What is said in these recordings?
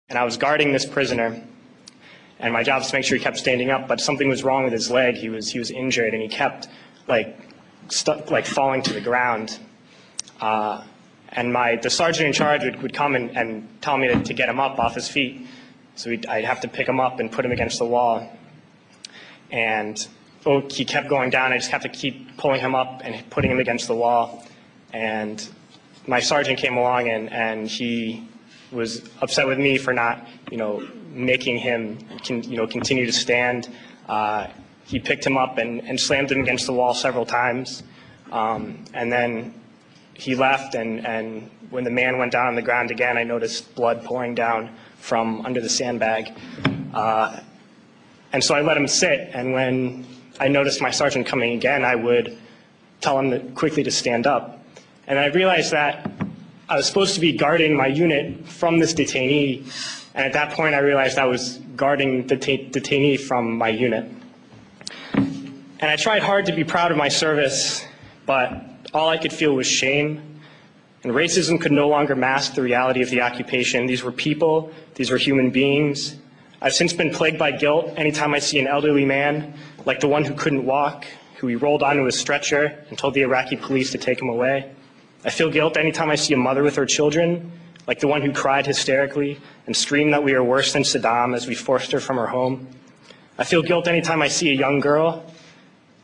and I was guarding this prisoner, and my job was to make sure he kept standing up, but something was wrong with his leg. He was injured, and he kept falling to the ground. And the sergeant in charge would come and tell me to get him up off his feet. So I'd have to pick him up and put him against the wall. And he kept going down. I just have to keep pulling him up and putting him against the wall. And my sergeant came along, and he was upset with me for not, making him, continue to stand. He picked him up and slammed him against the wall several times. And then he left, and when the man went down on the ground again, I noticed blood pouring down from under the sandbag. And so I let him sit, and when I noticed my sergeant coming again, I would tell him quickly to stand up. And I realized that I was supposed to be guarding my unit from this detainee, and at that point I realized I was guarding the detainee from my unit. And I tried hard to be proud of my service, but all I could feel was shame. And racism could no longer mask the reality of the occupation. These were people, these were human beings. I've since been plagued by guilt anytime I see an elderly man, like the one who couldn't walk, who he rolled onto a stretcher and told the Iraqi police to take him away. I feel guilt anytime I see a mother with her children, like the one who cried hysterically and screamed that we are worse than Saddam as we forced her from her home. I feel guilt anytime I see a young girl,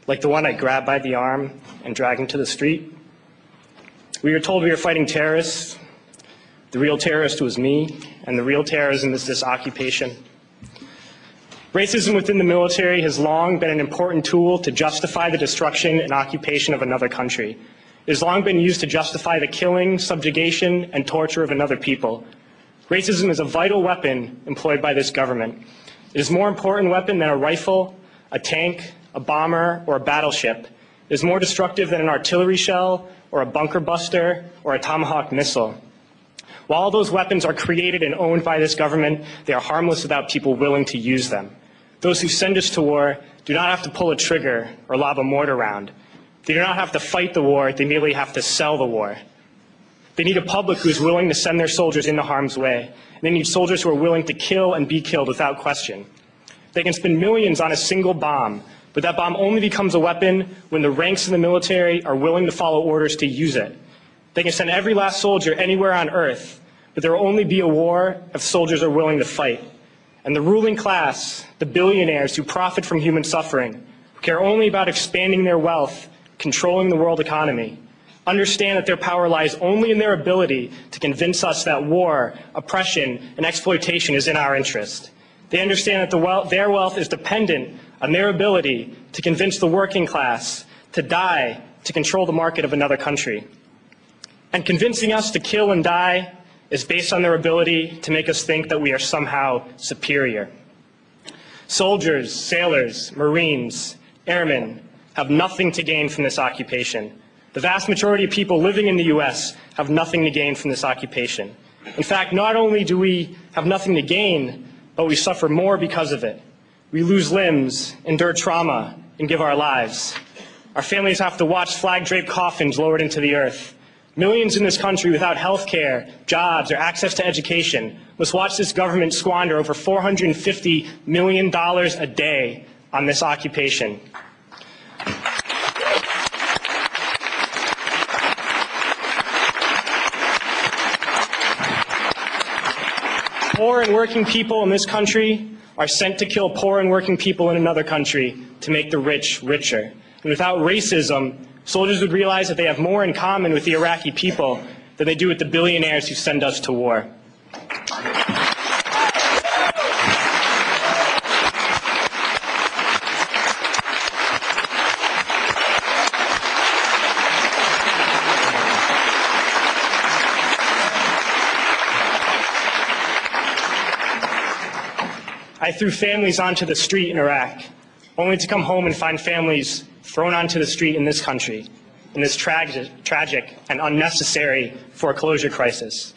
like the one I grabbed by the arm and dragged into the street. We were told we were fighting terrorists. The real terrorist was me, and the real terrorism is this occupation. Racism within the military has long been an important tool to justify the destruction and occupation of another country. It has long been used to justify the killing, subjugation, and torture of another people. Racism is a vital weapon employed by this government. It is a more important weapon than a rifle, a tank, a bomber, or a battleship. It is more destructive than an artillery shell, or a bunker buster, or a Tomahawk missile. While all those weapons are created and owned by this government, they are harmless without people willing to use them. Those who send us to war do not have to pull a trigger or lob a mortar round. They do not have to fight the war, they merely have to sell the war. They need a public who is willing to send their soldiers into harm's way. And they need soldiers who are willing to kill and be killed without question. They can spend millions on a single bomb, but that bomb only becomes a weapon when the ranks of the military are willing to follow orders to use it. They can send every last soldier anywhere on earth, but there will only be a war if soldiers are willing to fight. And the ruling class, the billionaires who profit from human suffering, who care only about expanding their wealth, controlling the world economy, understand that their power lies only in their ability to convince us that war, oppression, and exploitation is in our interest. They understand that their wealth is dependent on their ability to convince the working class to die to control the market of another country. And convincing us to kill and die is based on their ability to make us think that we are somehow superior. Soldiers, sailors, Marines, airmen have nothing to gain from this occupation. The vast majority of people living in the U.S. have nothing to gain from this occupation. In fact, not only do we have nothing to gain, but we suffer more because of it. We lose limbs, endure trauma, and give our lives. Our families have to watch flag-draped coffins lowered into the earth. Millions in this country without health care, jobs, or access to education must watch this government squander over $450 million a day on this occupation. Poor and working people in this country are sent to kill poor and working people in another country to make the rich richer. And without racism, soldiers would realize that they have more in common with the Iraqi people than they do with the billionaires who send us to war. I threw families onto the street in Iraq, only to come home and find families thrown onto the street in this country, in this tragic and unnecessary foreclosure crisis.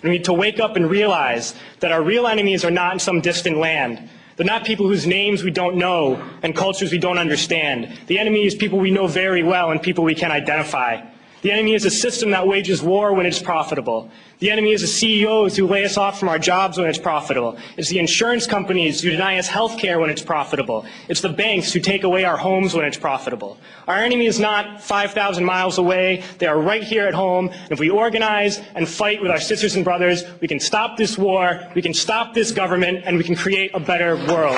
We need to wake up and realize that our real enemies are not in some distant land. They're not people whose names we don't know and cultures we don't understand. The enemy is people we know very well and people we can identify. The enemy is a system that wages war when it's profitable. The enemy is the CEOs who lay us off from our jobs when it's profitable. It's the insurance companies who deny us health care when it's profitable. It's the banks who take away our homes when it's profitable. Our enemy is not 5,000 miles away. They are right here at home. And if we organize and fight with our sisters and brothers, we can stop this war, we can stop this government, and we can create a better world.